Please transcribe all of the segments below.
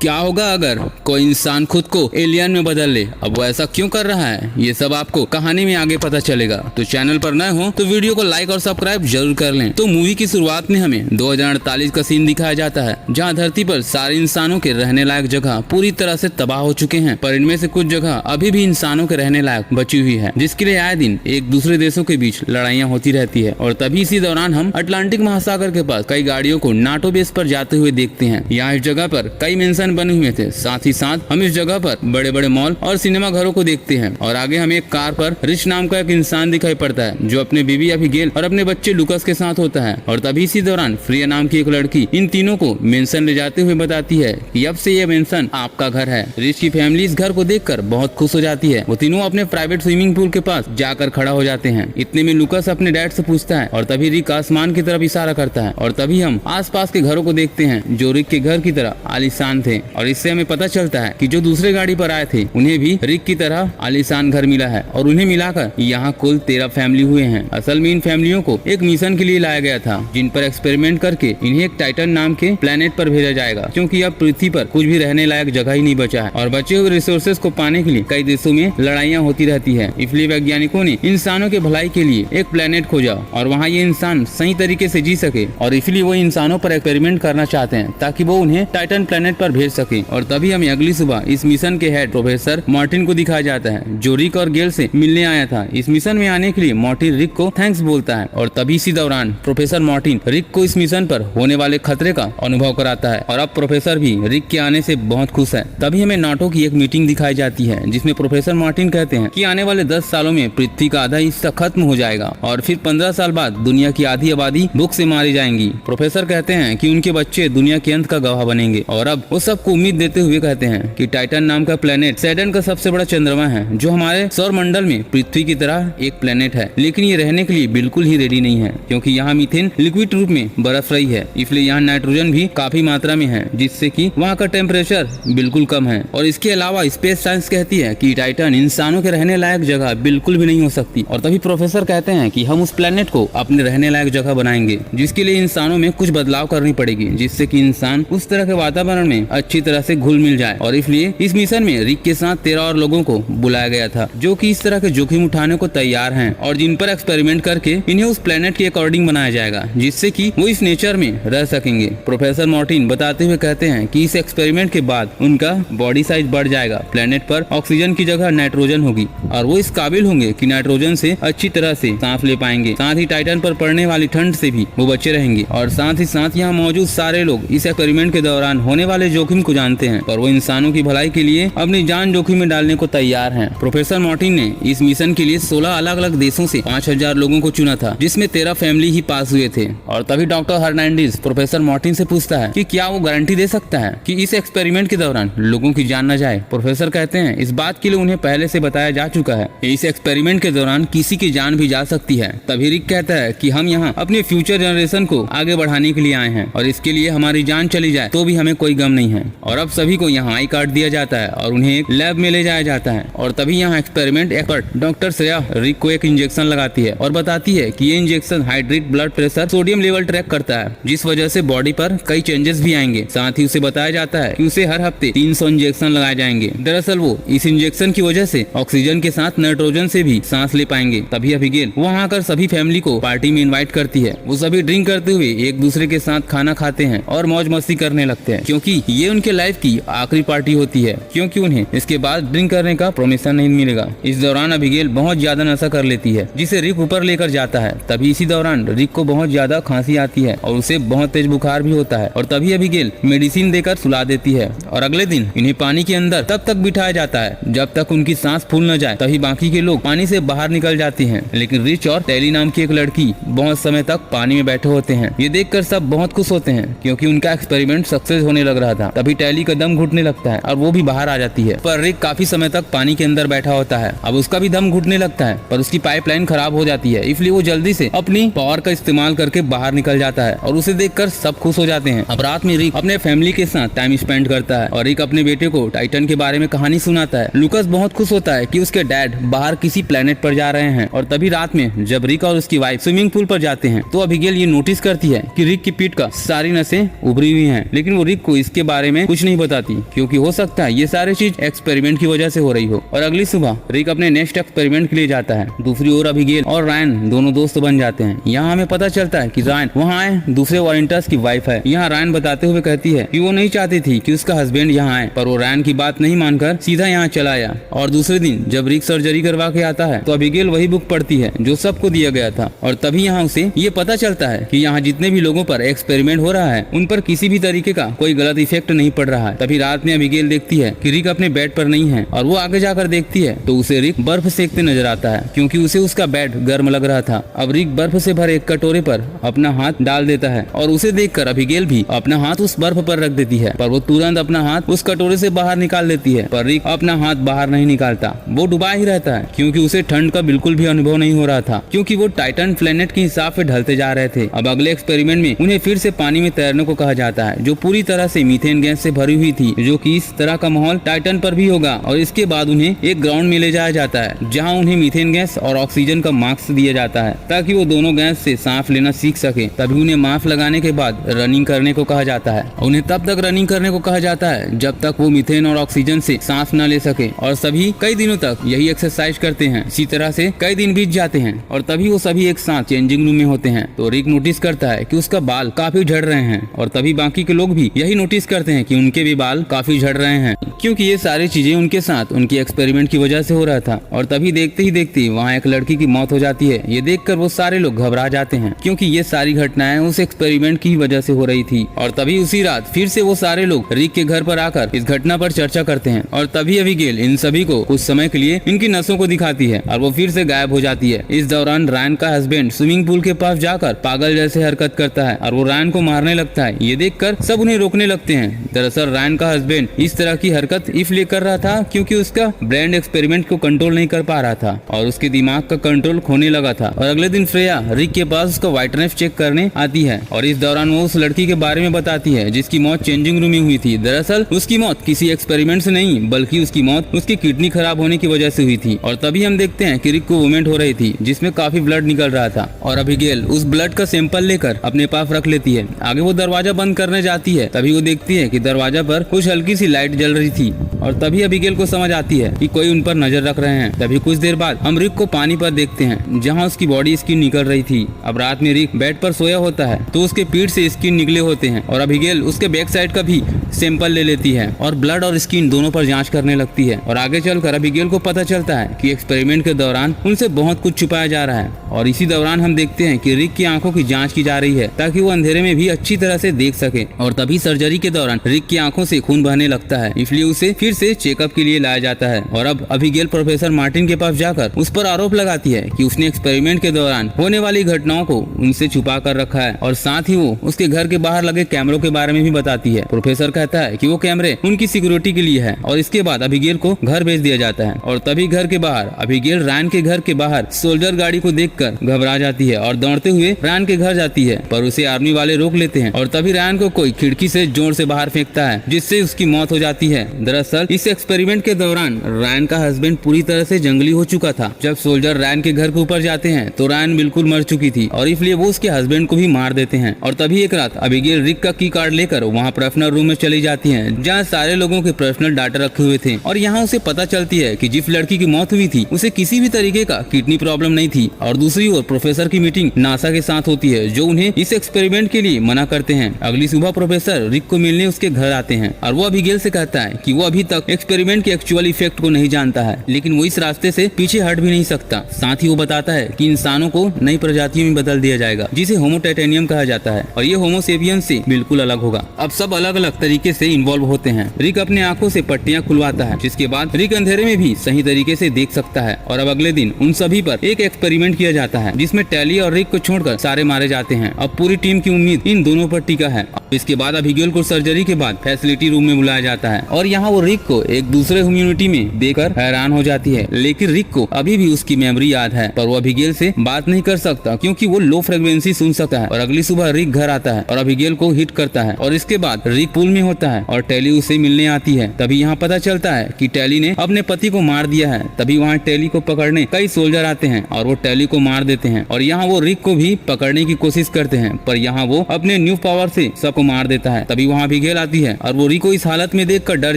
क्या होगा अगर कोई इंसान खुद को एलियन में बदल ले, अब वो ऐसा क्यों कर रहा है, ये सब आपको कहानी में आगे पता चलेगा। तो चैनल पर नए हो तो वीडियो को लाइक और सब्सक्राइब जरूर कर लें। तो मूवी की शुरुआत में हमें 2048 का सीन दिखाया जाता है, जहां धरती पर सारे इंसानों के रहने लायक जगह पूरी तरह से तबाह हो चुके हैं, पर इनमें से कुछ जगह अभी भी इंसानों के रहने लायक बची हुई है, जिसके लिए आए दिन एक दूसरे देशों के बीच लड़ाइयाँ होती रहती है। और तभी इसी दौरान हम अटलांटिक महासागर के पास कई गाड़ियों को नाटो बेस पर जाते हुए देखते हैं। यहाँ इस जगह पर कई मेंशन बने हुए थे, साथ ही साथ हम इस जगह पर बड़े बड़े मॉल और सिनेमा घरों को देखते हैं। और आगे हमें एक कार पर रिच नाम का एक इंसान दिखाई पड़ता है, जो अपने बीवी अबिगेल और अपने बच्चे लुकस के साथ होता है। और तभी इसी दौरान फ्रिया नाम की एक लड़की इन तीनों को मेंशन ले जाते हुए बताती है कि अब से ये मेंशन आपका घर है। रिच की फैमिली इस घर को देखकर बहुत खुश हो जाती है। वो तीनों अपने प्राइवेट स्विमिंग पूल के पास जाकर खड़ा हो जाते हैं। इतने में लुकस अपने डैड से पूछता है और तभी रिक आसमान की तरफ इशारा करता है। और तभी हम आसपास के घरों को देखते हैं, जो रिक के घर की तरह आलीशान थे। और इससे हमें पता चलता है कि जो दूसरे गाड़ी पर आए थे उन्हें भी रिक की तरह आलीशान घर मिला है, और उन्हें मिलाकर यहाँ कुल 13 फैमिली हुए हैं। असल में इन फैमिलियों को एक मिशन के लिए लाया गया था, जिन पर एक्सपेरिमेंट करके इन्हें एक टाइटन नाम के प्लेनेट पर भेजा जाएगा, क्योंकि अब पृथ्वी पर कुछ भी रहने लायक जगह ही नहीं बचा है। और बचे हुए रिसोर्सेज को पाने के लिए कई देशों में लड़ाइयाँ होती रहती है। इसलिए वैज्ञानिकों ने इंसानों के भलाई के लिए एक प्लेनेट खोजा, और वहाँ ये इंसान सही तरीके से जी सके, और इसलिए वो इंसानों पर एक्सपेरिमेंट करना चाहते हैं ताकि वो उन्हें टाइटन प्लेनेट पर भेज सके। और तभी हमें अगली सुबह इस मिशन के हेड प्रोफेसर मार्टिन को दिखाया जाता है, जो रिक और गेल से मिलने आया था। इस मिशन में आने के लिए मार्टिन रिक को थैंक्स बोलता है। और तभी इसी दौरान प्रोफेसर मार्टिन रिक को इस मिशन पर होने वाले खतरे का अनुभव कराता है, और अब प्रोफेसर भी रिक के आने से बहुत खुश है। तभी हमें नाटो की एक मीटिंग दिखाई जाती है, जिसमें प्रोफेसर मार्टिन कहते हैं कि आने वाले 10 सालों में पृथ्वी का आधा हिस्सा खत्म हो जाएगा, और फिर 15 साल बाद दुनिया की आधी आबादी भूख से मारी जाएंगी। प्रोफेसर कहते हैं कि उनके बच्चे दुनिया के अंत का गवाह बनेंगे। और अब वो सबको उम्मीद देते हुए कहते हैं कि टाइटन नाम का प्लेनेट सैटर्न का सबसे बड़ा चंद्रमा है, जो हमारे सौर मंडल में पृथ्वी की तरह एक प्लेनेट है, लेकिन ये रहने के लिए बिल्कुल ही रेडी नहीं है, क्योंकि यहाँ मीथेन लिक्विड रूप में बरस रही है। इसलिए यहाँ नाइट्रोजन भी काफी मात्रा में है, जिससे कि वहाँ का टेम्परेचर बिल्कुल कम है। और इसके अलावा स्पेस साइंस कहती है कि टाइटन इंसानों के रहने लायक जगह बिल्कुल भी नहीं हो सकती। और तभी प्रोफेसर कहते हैं कि हम उस प्लेनेट को अपने रहने लायक जगह बनाएंगे, जिसके लिए इंसानों में कुछ बदलाव करनी पड़ेगी, जिससे कि इंसान उस तरह के वातावरण में अच्छी तरह से घुल मिल जाए। और इसलिए इस मिशन में रिक के साथ 13 और लोगों को बुलाया गया था, जो कि इस तरह के जोखिम उठाने को तैयार हैं, और जिन पर एक्सपेरिमेंट करके इन्हें उस प्लेनेट के अकॉर्डिंग बनाया जाएगा, जिससे कि वो इस नेचर में रह सकेंगे। प्रोफेसर मार्टिन बताते हुए कहते हैं कि इस एक्सपेरिमेंट के बाद उनका बॉडी साइज बढ़ जाएगा, प्लेनेट पर ऑक्सीजन की जगह नाइट्रोजन होगी, और वो इस काबिल होंगे कि नाइट्रोजन से अच्छी तरह से सांस ले पाएंगे। साथ ही टाइटन पर पड़ने वाली ठंड से भी वो बचे रहेंगे। और साथ ही साथ यहाँ मौजूद सारे लोग इस एक्सपेरिमेंट के दौरान होने वाले जोखिम को जानते हैं, और वो इंसानों की भलाई के लिए अपनी जान जोखिम में डालने को तैयार हैं। प्रोफेसर मार्टिन ने इस मिशन के लिए 16 अलग अलग देशों से 5000 लोगों को चुना था, जिसमें 13 फैमिली ही पास हुए थे। और तभी डॉक्टर हर्नांडिस प्रोफेसर मार्टिन से पूछता है कि क्या वो गारंटी दे सकता है कि इस एक्सपेरिमेंट के दौरान लोगों की जान न जाए। प्रोफेसर कहते हैं इस बात के लिए उन्हें पहले से बताया जा चुका है, इस एक्सपेरिमेंट के दौरान किसी की जान भी जा सकती है। तभी रिक कहता है कि हम यहाँ अपने फ्यूचर जनरेशन को आगे बढ़ाने के लिए आए हैं, और इसके लिए हमारी जान चली जाए तो भी हमें कोई गम नहीं है। और अब सभी को यहाँ आई कार्ड दिया जाता है और उन्हें एक लैब में ले जाया जाता है। और तभी यहाँ एक्सपेरिमेंट एक्सपर्ट डॉक्टर श्रेया रिक को एक इंजेक्शन लगाती है, और बताती है कि ये injection hydrate blood pressure sodium level track करता है, जिस वजह से बॉडी पर कई चेंजेस भी आएंगे। साथ ही उसे बताया जाता है कि उसे हर हफ्ते 300 इंजेक्शन लगाए जाएंगे। दरअसल वो इस इंजेक्शन की वजह से ऑक्सीजन के साथ नाइट्रोजन से भी सांस ले पाएंगे। तभी अबिगेल वहाँ आकर सभी फैमिली को पार्टी में इन्वाइट करती है। वो सभी ड्रिंक करते हुए एक दूसरे के साथ खाना खाते हैं और मौज मस्ती करने लगते हैं, क्योंकि ये उनके लाइफ की आखिरी पार्टी होती है, क्योंकि उन्हें इसके बाद ड्रिंक करने का परमिशन नहीं मिलेगा। इस दौरान अबिगेल बहुत ज्यादा नशा कर लेती है, जिसे रिक ऊपर लेकर जाता है। तभी इसी दौरान रिक को बहुत ज्यादा खांसी आती है, और उसे बहुत तेज बुखार भी होता है। और तभी अबिगेल मेडिसिन देकर सुला देती है, और अगले दिन इन्हें पानी के अंदर तब तक बिठाया जाता है जब तक उनकी सांस फूल न जाए। तभी बाकी के लोग पानी से बाहर निकल जाते हैं, लेकिन रिच और टेली नाम की एक लड़की बहुत समय तक पानी में बैठे होते हैं। ये देखकर सब बहुत खुश होते हैं, क्योंकि उनका एक्सपेरिमेंट सक्सेस होने लग रहा था। तभी टेली का दम घुटने लगता है और वो भी बाहर आ जाती है, पर रिक काफी समय तक पानी के अंदर बैठा होता है। अब उसका भी दम घुटने लगता है, पर उसकी पाइपलाइन खराब हो जाती है, इसलिए वो जल्दी से अपनी पावर का इस्तेमाल करके बाहर निकल जाता है, और उसे देखकर सब खुश हो जाते हैं। अब रात में रिक अपने फैमिली के साथ टाइम स्पेंड करता है, और रिक अपने बेटे को टाइटन के बारे में कहानी सुनाता है। लुकस बहुत खुश होता है कि उसके डैड बाहर किसी प्लेनेट पर जा रहे हैं। और तभी रात में जब रिक और उसकी वाइफ स्विमिंग पूल पर जाते हैं, तो अबिगेल ये नोटिस करती है कि रिक की पीठ का सारी नसें उभरी हुई हैं, लेकिन वो रिक को इसके बारे में कुछ नहीं बताती, क्योंकि हो सकता है ये सारी चीज एक्सपेरिमेंट की वजह से हो रही हो। और अगली सुबह रिक अपने नेक्स्ट एक्सपेरिमेंट के लिए जाता है। दूसरी ओर अबिगेल और रायन दोनों दोस्त बन जाते हैं। यहाँ हमें पता चलता है कि रायन वहाँ आए दूसरे वॉलंटियर्स की वाइफ है। यहाँ रायन बताते हुए कहती है कि वो नहीं चाहती थी कि उसका हस्बैंड यहाँ आए, पर वो रायन की बात नहीं मानकर सीधा यहाँ चला आया। और दूसरे दिन जब रिक सर्जरी करवा के आता है तो अबिगेल वही बुक पढ़ती है जो सबको दिया गया था। और तभी यहाँ उसे ये पता चलता है कि यहाँ जितने भी लोगों पर एक्सपेरिमेंट हो रहा है उन पर किसी भी तरीके का कोई गलत इफेक्ट नहीं पड़ रहा है। तभी रात में अबिगेल देखती है कि रिक अपने बेड पर नहीं है, और वो आगे जाकर देखती है तो उसे रिक बर्फ सेकते नजर आता है, क्योंकि उसे उसका बेड गर्म लग रहा था। अब रिक बर्फ से भरे एक कटोरे पर अपना हाथ डाल देता है और उसे देखकर अबिगेल भी अपना हाथ उस बर्फ पर रख देती है, पर वो तुरंत अपना हाथ उस कटोरे से बाहर निकाल देती है। पर रिक अपना हाथ बाहर नहीं निकालता, वो डूबा ही रहता है, क्योंकि उसे ठंड का बिल्कुल भी अनुभव नहीं हो रहा था, क्योंकि वो टाइटन प्लेनेट के हिसाब से ढलते जा रहे थे। अब अगले एक्सपेरिमेंट में उन्हें फिर से पानी में तैरने को कहा जाता है, जो पूरी तरह से मीथेन गैस से भरी हुई थी, जो कि इस तरह का माहौल टाइटन पर भी होगा। और इसके बाद उन्हें एक ग्राउंड में ले जाया जाता है, जहाँ उन्हें मीथेन गैस और ऑक्सीजन का मास्क दिया जाता है, ताकि वो दोनों गैस से सांस लेना सीख सके। तभी उन्हें मास्क लगाने के बाद रनिंग करने को कहा जाता है। उन्हें तब तक रनिंग करने को कहा जाता है जब तक वो मीथेन और ऑक्सीजन से सांस न ले सके, और सभी कई दिनों तक यही एक्सरसाइज करते हैं। इसी तरह से कई दिन बीत जाते हैं और तभी वो सभी एक साथ चेंजिंग रूम में होते हैं। तो रिक नोटिस करता है कि उसका बाल काफी झड़ रहे हैं, और तभी बाकी के लोग भी यही नोटिस करते हैं कि उनके भी बाल काफी झड़ रहे हैं, क्योंकि ये सारी चीजें उनके साथ उनकी एक्सपेरिमेंट की वजह से हो रहा था। और तभी देखते ही देखते वहाँ एक लड़की की मौत हो जाती है। ये देखकर वो सारे लोग घबरा जाते हैं, क्योंकि ये सारी घटनाएं उस एक्सपेरिमेंट की वजह से हो रही थी। और तभी उसी रात फिर से वो सारे लोग रिक के घर पर आकर इस घटना पर चर्चा करते हैं। और तभी अबिगेल इन सभी को कुछ समय के लिए इनकी नसों को दिखाती है और वो फिर से गायब हो जाती है। इस दौरान रायन का हस्बैंड स्विमिंग पूल के पास जाकर पागल जैसे हरकत करता है और वो रायन को मारने लगता है। ये देखकर सब उन्हें रोकने लगते हैं। दरअसल रायन का हस्बैंड इस तरह की हरकत इसलिए कर रहा था क्योंकि उसका ब्रेन एक्सपेरिमेंट को कंट्रोल नहीं कर पा रहा था और उसके दिमाग का कंट्रोल खोने लगा था। और अगले दिन फ्रेया रिक के पास उसका वाइटनेस चेक करने आती है, और इस दौरान वो उस लड़की के बारे में बताती है जिसकी मौत चेंजिंग रूम में हुई थी। दरअसल उसकी मौत किसी एक्सपेरिमेंट से नहीं, बल्कि उसकी मौत उसकी किडनी खराब होने की वजह से हुई थी। और तभी हम देखते हैं कि रिक को वोमिट हो रही थी, जिसमें काफी ब्लड निकल रहा था, और अबिगेल उस ब्लड का सैंपल लेकर अपने पास रख लेती है। आगे वो दरवाजा बंद करने जाती है, तभी वो देखती है कि दरवाजा पर कुछ हल्की सी लाइट जल रही थी, और तभी अबिगेल को समझ आती है कि कोई उन पर नजर रख रहे हैं। तभी कुछ देर बाद हम रिक को पानी पर देखते हैं, जहाँ उसकी बॉडी स्किन निकल रही थी। अब रात में रिक बेड पर सोया होता है तो उसके पीठ से स्किन निकले होते हैं, और अबिगेल उसके बैक साइड का भी सैंपल ले लेती है और ब्लड और स्किन दोनों पर जांच करने लगती है। और आगे चलकर अबिगेल को पता चलता है कि एक्सपेरिमेंट के दौरान उनसे बहुत कुछ छुपाया जा रहा है। और इसी दौरान हम देखते हैं कि रिक की आंखों की जांच की जा रही है ताकि वो अंधेरे में भी अच्छी तरह से देख सके। और तभी सर्जरी के दौरान रिक की आंखों से खून बहने लगता है, इसलिए उसे फिर से चेकअप के लिए लाया जाता है। और अब अबिगेल प्रोफेसर मार्टिन के पास जाकर उस पर आरोप लगाती है कि उसने एक्सपेरिमेंट के दौरान होने वाली घटनाओं को उनसे छुपा कर रखा है, और साथ ही वो उसके घर के बाहर लगे कैमरों के बारे में भी बताती है। प्रोफेसर कहता है कि वो कैमरे उनकी सिक्योरिटी के लिए है, और इसके बाद अबिगेल को घर भेज दिया जाता है। और तभी घर के बाहर अबिगेल रायन के घर के बाहर सोल्जर गाड़ी को देखकर घबरा जाती है और दौड़ते हुए रायन के घर जाती है, पर उसे आर्मी वाले रोक लेते हैं। और तभी रायन को कोई खिड़की से जोर से बाहर फेंकता है, जिससे उसकी मौत हो जाती है। दरअसल इस एक्सपेरिमेंट के दौरान रायन का हस्बैंड पूरी तरह से जंगली हो चुका था। जब सोल्जर रायन के घर के ऊपर जाते हैं तो रायन बिल्कुल मर चुकी थी, और इसलिए वो उसके हस्बैंड को भी मार देते हैं। और तभी एक रात अबिगेल रिक का की कार्ड लेकर वहाँ पर्सनल रूम में चली जाती है, जहाँ सारे लोगों के पर्सनल डाटा रखे हुए थे। और यहाँ उसे पता चलती है कि जिस लड़की की मौत हुई थी उसे किसी भी तरीके का किडनी प्रॉब्लम नहीं थी। और दूसरी ओर प्रोफेसर की मीटिंग नासा के साथ होती है, जो उन्हें इस एक्सपेरिमेंट के लिए मना करते हैं। अगली सुबह प्रोफेसर रिक को मिलने उसके घर आते हैं, और वो अबिगेल से कहता है कि वो अभी तक एक्सपेरिमेंट के एक्चुअल इफेक्ट को नहीं जानता है, लेकिन वो इस रास्ते से पीछे हट भी नहीं सकता। साथ ही वो बताता है कि इंसानों को नई प्रजातियों में बदल दिया जाएगा, जिसे होमो टाइटेनियम कहा जाता है, और ये होमो सेपियंस से बिल्कुल अलग होगा। अब सब अलग अलग तरीके से इन्वॉल्व होते हैं। रिक अपने आंखों से पट्टियां खुलवाता है, जिसके बाद रिक अंधेरे में भी सही तरीके से देख सकता है। और अब अगले दिन उन सभी पर एक एक्सपेरिमेंट किया जाता है, जिसमें टैली और रिक को छोड़कर सारे मारे जाते हैं। अब पूरी टीम की उम्मीद इन दोनों पर टिका है। इसके बाद अबिगेल को सर्जरी के बाद फैसिलिटी रूम में बुलाया जाता है, और यहाँ वो रिक को एक दूसरे ह्यूमैनिटी में देखकर हैरान हो जाती है। लेकिन रिक को अभी भी उसकी मेमोरी याद है, पर वो अबिगेल से बात नहीं कर सकता क्योंकि वो लो फ्रीक्वेंसी सुन सकता है। और अगली सुबह रिक घर आता है और अबिगेल को हिट करता है, और इसके बाद रिक पूल में होता है और टैली उसे मिलने आती है। तभी यहाँ पता चलता है कि टैली ने अपने पति को मार दिया है। तभी वहाँ टैली को पकड़ने कई सोल्जर आते हैं और वो टैली को मार देते हैं, और यहाँ वो रिक को भी पकड़ने की कोशिश करते हैं, पर यहाँ वो अपने न्यू पावर से सबको मार देता है। तभी वहाँ अबिगेल अबिगेल आती है और वो रिक को इस हालत में देखकर डर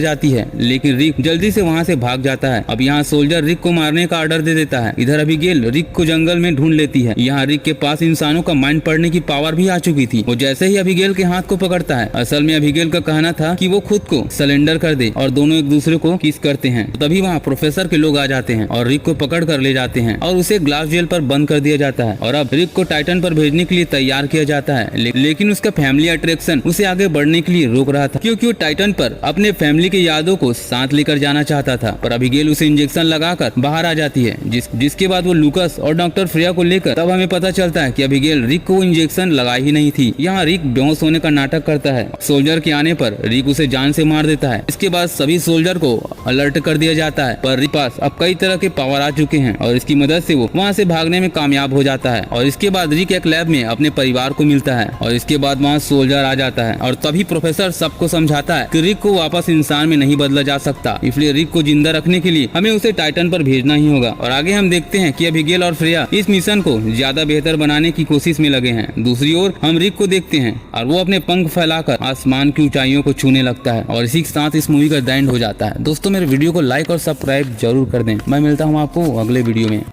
जाती है, लेकिन रिक जल्दी से वहाँ से भाग जाता है। अब यहाँ सोल्जर रिक को मारने का ऑर्डर दे देता है। इधर अबिगेल रिक को जंगल में ढूंढ लेती है। यहाँ रिक के पास इंसानों का माइंड पढ़ने की पावर भी आ चुकी थी। वो जैसे ही अबिगेल के हाथ को पकड़ता है, असल में अबिगेल का कहना था कि वो खुद को सरेंडर कर दे और दोनों एक दूसरे को किस करते हैं। तभी वहाँ प्रोफेसर के लोग आ जाते हैं और रिक को पकड़ कर ले जाते हैं और उसे ग्लास जेल पर बंद कर दिया जाता है। और अब रिक को टाइटन पर भेजने के लिए तैयार किया जाता है, लेकिन उसका फैमिली अट्रैक्शन उसे आगे बढ़ने के लिए रोक रहा था, क्योंकि वो टाइटन पर अपने फैमिली के यादों को साथ लेकर जाना चाहता था। पर अबिगेल उसे इंजेक्शन लगाकर बाहर आ जाती है, जिसके बाद वो लूकस और डॉक्टर फ्रेया को लेकर तब हमें पता चलता है कि अबिगेल रिक को इंजेक्शन लगाई ही नहीं थी। यहाँ रिक बेहोश होने का नाटक करता है। सोल्जर के आने पर रिक उसे जान से मार देता है। इसके बाद सभी सोल्जर को अलर्ट कर दिया जाता है, पर रिक पास अब कई तरह के पावर आ चुके हैं और इसकी मदद से वो वहाँ से भागने में कामयाब हो जाता है। और इसके बाद रिक एक लैब में अपने परिवार को मिलता है और इसके बाद वहाँ सोल्जर आ जाता है और तभी प्रोफेसर सबको समझाता है कि रिक को वापस इंसान में नहीं बदला जा सकता, इसलिए रिक को जिंदा रखने के लिए हमें उसे टाइटन पर भेजना ही होगा। और आगे हम देखते हैं कि अबिगेल और फ्रेया इस मिशन को ज्यादा बेहतर बनाने की कोशिश में लगे हैं। दूसरी ओर हम रिक को देखते हैं और वो अपने पंख फैलाकर आसमान की ऊंचाइयों को छूने लगता है और इसी के साथ इस मूवी का द एंड हो जाता है। दोस्तों मेरे वीडियो को लाइक और सब्सक्राइब जरूर कर दें। मैं मिलता हूँ आपको अगले वीडियो में।